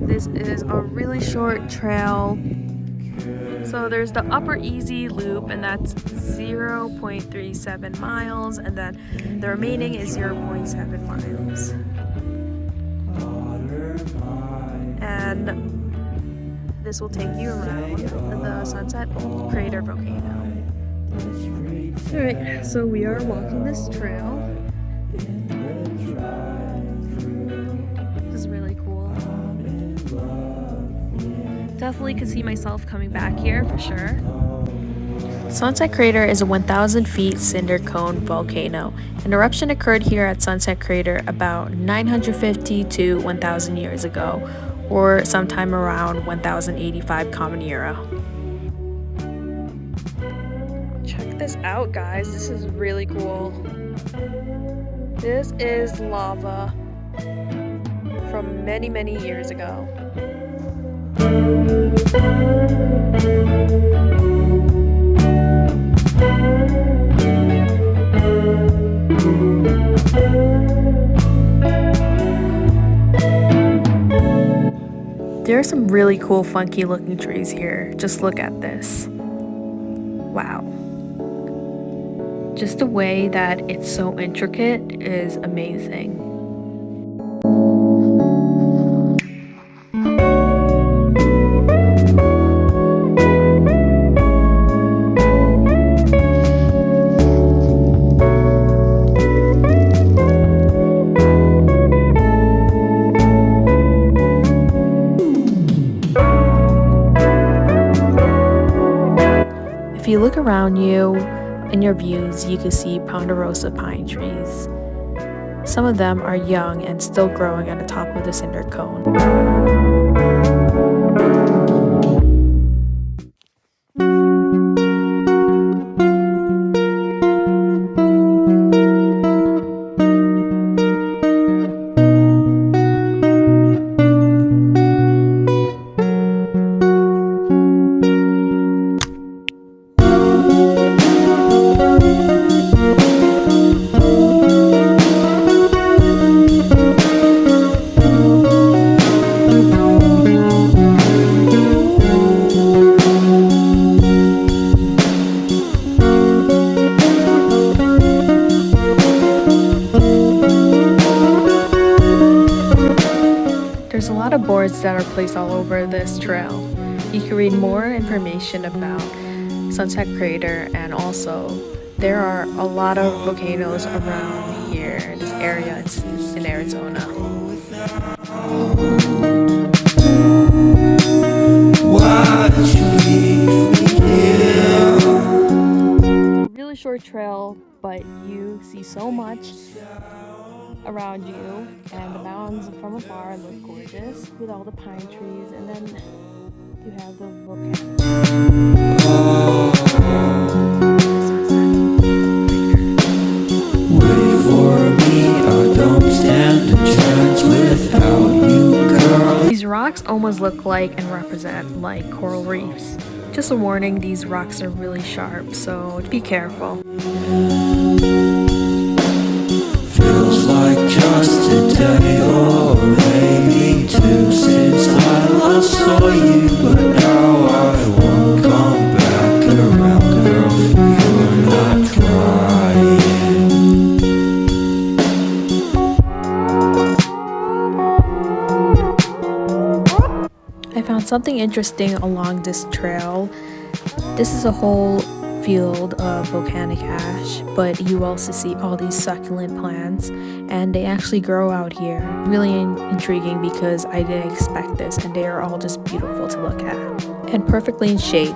This is a really short trail. So there's the upper easy loop, and that's 0.37 miles, and then the remaining is 0.7 miles. And this will take you around the Sunset Crater volcano. Alright, so we are walking this trail. This is really cool. Definitely could see myself coming back here for sure. Sunset Crater is a 1,000 feet cinder cone volcano. An eruption occurred here at Sunset Crater about 950 to 1,000 years ago, or sometime around 1085 Common Era. Check this out, guys. This is really cool. This is lava from many, many years ago. There are some really cool, funky looking trees here. Just look at this. Wow. Just the way that it's so intricate is amazing. If you look around you in your views, you can see ponderosa pine trees. Some of them are young and still growing at the top of the cinder cone. There's a lot of boards that are placed all over this trail. You can read more information about Sunset Crater, and also there are a lot of volcanoes around here in this area. It's in Arizona. Really short trail, but you see so much around you, and the mountains from afar look gorgeous with all the pine trees, and then you have the volcano. Wait for me, I don't stand a chance without you, girl. These rocks almost look like and represent like coral reefs. Just a warning, these rocks are really sharp, so be careful. Just a day or maybe two since I last saw you, but now I won't come back around, girl. You're not trying. I found something interesting along this trail. This is a whole field of volcanic ash, but you also see all these succulent plants, and they actually grow out here. Really intriguing because I didn't expect this, and they are all just beautiful to look at and perfectly in shade.